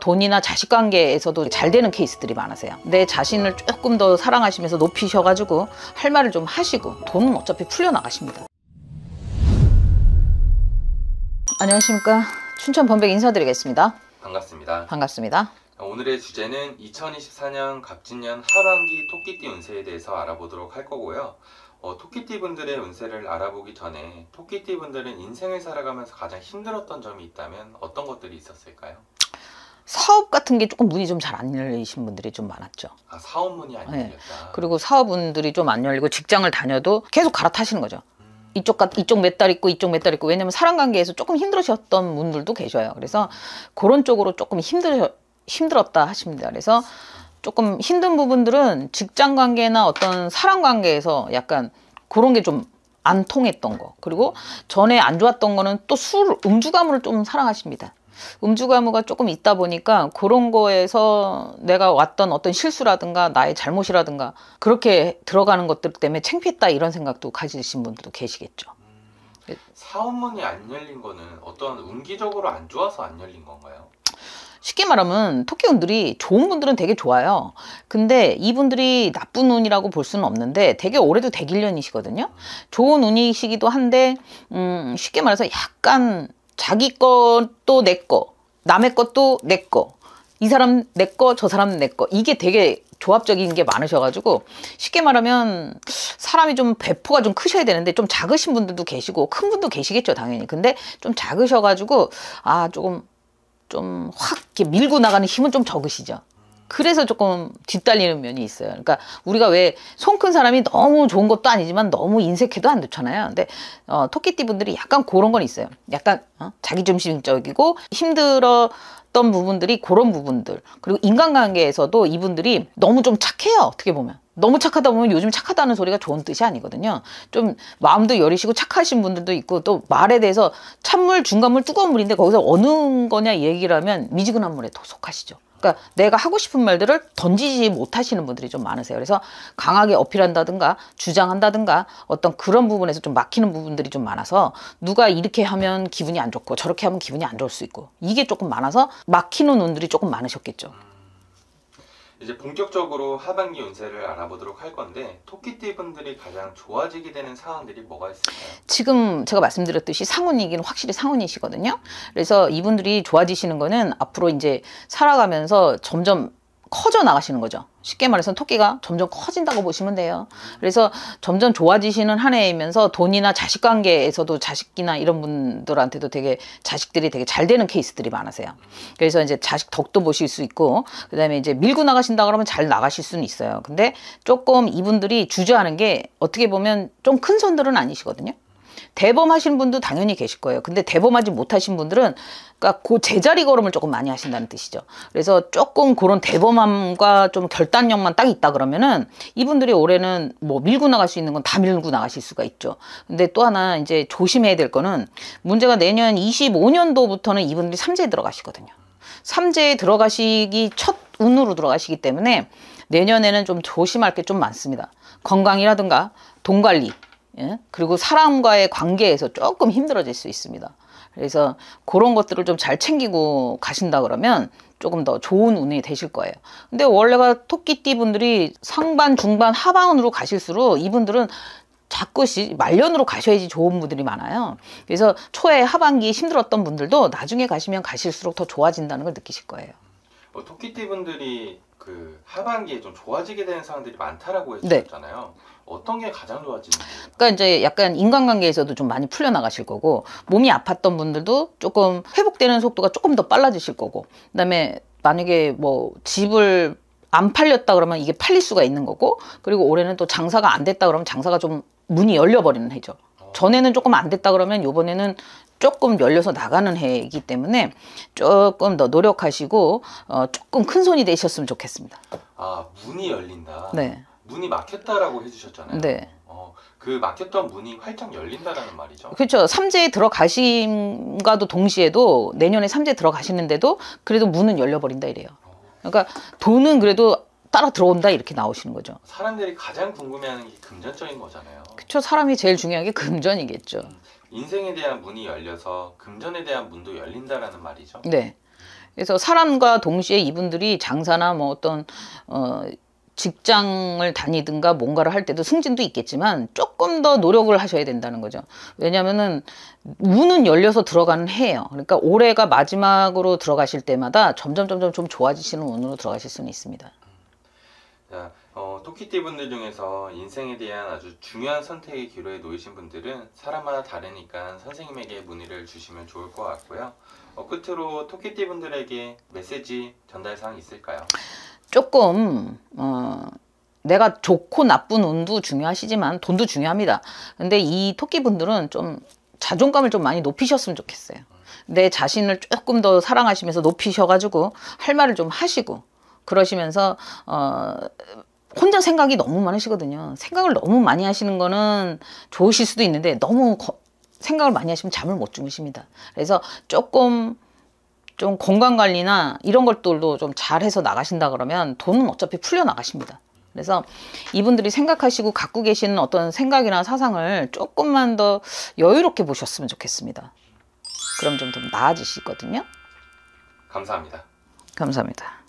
돈이나 자식 관계에서도 잘 되는 케이스들이 많으세요. 내 자신을 조금 더 사랑하시면서 높이셔가지고 할 말을 좀 하시고 돈은 어차피 풀려나가십니다. 안녕하십니까. 춘천 범백 인사드리겠습니다. 반갑습니다. 반갑습니다. 오늘의 주제는 2024년 갑진년 하반기 토끼띠 운세에 대해서 알아보도록 할 거고요. 토끼띠 분들의 운세를 알아보기 전에 토끼띠 분들은 인생을 살아가면서 가장 힘들었던 점이 있다면 어떤 것들이 있었을까요? 사업 같은 게 조금 문이 좀 잘 안 열리신 분들이 좀 많았죠. 아, 사업 문이 안 열렸다. 네. 그리고 사업분들이 좀 안 열리고 직장을 다녀도 계속 갈아타시는 거죠. 이쪽 몇 달 있고 이쪽 몇 달 있고. 왜냐면 사람 관계에서 조금 힘들으셨던 분들도 계셔요. 그래서 그런 쪽으로 조금 힘들었다 하십니다. 그래서 조금 힘든 부분들은 직장 관계나 어떤 사람 관계에서 약간 그런 게 좀 안 통했던 거. 그리고 전에 안 좋았던 거는 또 음주 가무를 좀 사랑하십니다. 음주 가무가 조금 있다 보니까 그런 거에서 내가 왔던 어떤 실수라든가 나의 잘못이라든가 그렇게 들어가는 것들 때문에 창피했다 이런 생각도 가지신 분들도 계시겠죠. 사업문이 안 열린 거는 어떤 운기적으로 안 좋아서 안 열린 건가요? 쉽게 말하면 토끼운들이 좋은 분들은 되게 좋아요. 근데 이분들이 나쁜 운이라고 볼 수는 없는데 되게 올해도 대길년이시거든요. 좋은 운이시기도 한데 쉽게 말해서 약간 자기 것도 내 거, 남의 것도 내 거, 이 사람 내 거, 저 사람 내 거, 이게 되게 조합적인 게 많으셔가지고 쉽게 말하면 사람이 좀 배포가 좀 크셔야 되는데 좀 작으신 분들도 계시고 큰 분도 계시겠죠 당연히. 근데 좀 작으셔가지고 조금 좀 확 이렇게 밀고 나가는 힘은 좀 적으시죠. 그래서 조금 뒷달리는 면이 있어요. 그러니까 우리가 왜 손 큰 사람이 너무 좋은 것도 아니지만 너무 인색해도 안 좋잖아요. 근데 토끼띠 분들이 약간 그런 건 있어요. 약간 자기중심적이고 힘들었던 부분들이 그런 부분들. 그리고 인간관계에서도 이분들이 너무 좀 착해요. 어떻게 보면. 너무 착하다 보면 요즘 착하다는 소리가 좋은 뜻이 아니거든요. 좀 마음도 여리시고 착하신 분들도 있고 또 말에 대해서 찬물, 중간물, 뜨거운 물인데 거기서 어느 거냐 얘기를 하면 미지근한 물에 더 속하시죠. 그러니까 내가 하고 싶은 말들을 던지지 못하시는 분들이 좀 많으세요. 그래서 강하게 어필한다든가 주장한다든가 어떤 그런 부분에서 좀 막히는 부분들이 좀 많아서 누가 이렇게 하면 기분이 안 좋고 저렇게 하면 기분이 안 좋을 수 있고 이게 조금 많아서 막히는 운들이 조금 많으셨겠죠. 이제 본격적으로 하반기 운세를 알아보도록 할 건데 토끼띠 분들이 가장 좋아지게 되는 상황들이 뭐가 있을까요? 지금 제가 말씀드렸듯이 상운이긴 확실히 상운이시거든요. 그래서 이분들이 좋아지시는 거는 앞으로 이제 살아가면서 점점 커져 나가시는 거죠. 쉽게 말해서 토끼가 점점 커진다고 보시면 돼요. 그래서 점점 좋아지시는 한 해이면서 돈이나 자식 관계에서도 자식이나 이런 분들한테도 되게 자식들이 되게 잘 되는 케이스들이 많으세요. 그래서 이제 자식 덕도 보실 수 있고 그다음에 이제 밀고 나가신다 그러면 잘 나가실 수는 있어요. 근데 조금 이분들이 주저하는 게 어떻게 보면 좀 큰 손들은 아니시거든요. 대범하신 분도 당연히 계실 거예요. 근데 대범하지 못하신 분들은 그러니까 그 제자리 걸음을 조금 많이 하신다는 뜻이죠. 그래서 조금 그런 대범함과 좀 결단력만 딱 있다 그러면은 이분들이 올해는 뭐 밀고 나갈 수 있는 건 다 밀고 나가실 수가 있죠. 근데 또 하나 이제 조심해야 될 거는 문제가 내년 25년도부터는 이분들이 삼재에 들어가시거든요. 삼재에 들어가시기 첫 운으로 들어가시기 때문에 내년에는 좀 조심할 게 좀 많습니다. 건강이라든가 돈 관리, 예? 그리고 사람과의 관계에서 조금 힘들어질 수 있습니다. 그래서 그런 것들을 좀 잘 챙기고 가신다 그러면 조금 더 좋은 운이 되실 거예요. 근데 원래가 토끼띠 분들이 상반, 중반, 하반으로 가실수록 이분들은 자꾸 말년으로 가셔야지 좋은 분들이 많아요. 그래서 초에 하반기 힘들었던 분들도 나중에 가시면 가실수록 더 좋아진다는 걸 느끼실 거예요. 토끼띠 분들이 그 하반기에 좀 좋아지게 되는 상황들이 많다라고 해주셨잖아요. 네. 어떤 게 가장 좋아지는 거예요? 그러니까 이제 약간 인간관계에서도 좀 많이 풀려나가실 거고 몸이 아팠던 분들도 조금 회복되는 속도가 조금 더 빨라지실 거고 그다음에 만약에 뭐 집을 안 팔렸다 그러면 이게 팔릴 수가 있는 거고 그리고 올해는 또 장사가 안 됐다 그러면 장사가 좀 문이 열려버리는 해죠. 전에는 조금 안 됐다 그러면 요번에는 조금 열려서 나가는 해이기 때문에 조금 더 노력하시고 조금 큰 손이 되셨으면 좋겠습니다. 아, 문이 열린다. 네. 문이 막혔다라고 해주셨잖아요. 네. 그 막혔던 문이 활짝 열린다라는 말이죠. 그렇죠. 삼재에 들어가심과도 동시에도 내년에 삼재에 들어가시는데도 그래도 문은 열려버린다 이래요. 그러니까 돈은 그래도 따라 들어온다 이렇게 나오시는 거죠. 사람들이 가장 궁금해하는 게 금전적인 거잖아요. 그렇죠. 사람이 제일 중요한 게 금전이겠죠. 인생에 대한 문이 열려서 금전에 대한 문도 열린다라는 말이죠. 네. 그래서 사람과 동시에 이분들이 장사나 뭐 어떤 직장을 다니든가 뭔가를 할 때도 승진도 있겠지만 조금 더 노력을 하셔야 된다는 거죠. 왜냐면은 문은 열려서 들어가는 해예요. 그러니까 올해가 마지막으로 들어가실 때마다 점점 좀 좋아지시는 운으로 들어가실 수는 있습니다. 자, 토끼띠 분들 중에서 인생에 대한 아주 중요한 선택의 기로에 놓이신 분들은 사람마다 다르니까 선생님에게 문의를 주시면 좋을 것 같고요. 끝으로 토끼띠 분들에게 메시지 전달사항 있을까요? 조금 내가 좋고 나쁜 운도 중요하시지만 돈도 중요합니다. 근데 이 토끼분들은 좀 자존감을 좀 많이 높이셨으면 좋겠어요. 내 자신을 조금 더 사랑하시면서 높이셔가지고 할 말을 좀 하시고 그러시면서 혼자 생각이 너무 많으시거든요. 생각을 너무 많이 하시는 거는 좋으실 수도 있는데 너무 생각을 많이 하시면 잠을 못 주무십니다. 그래서 조금 좀 건강관리나 이런 것들도 좀 잘해서 나가신다 그러면 돈은 어차피 풀려 나가십니다. 그래서 이분들이 생각하시고 갖고 계시는 어떤 생각이나 사상을 조금만 더 여유롭게 보셨으면 좋겠습니다. 그럼 좀 더 나아지시거든요. 감사합니다. 감사합니다.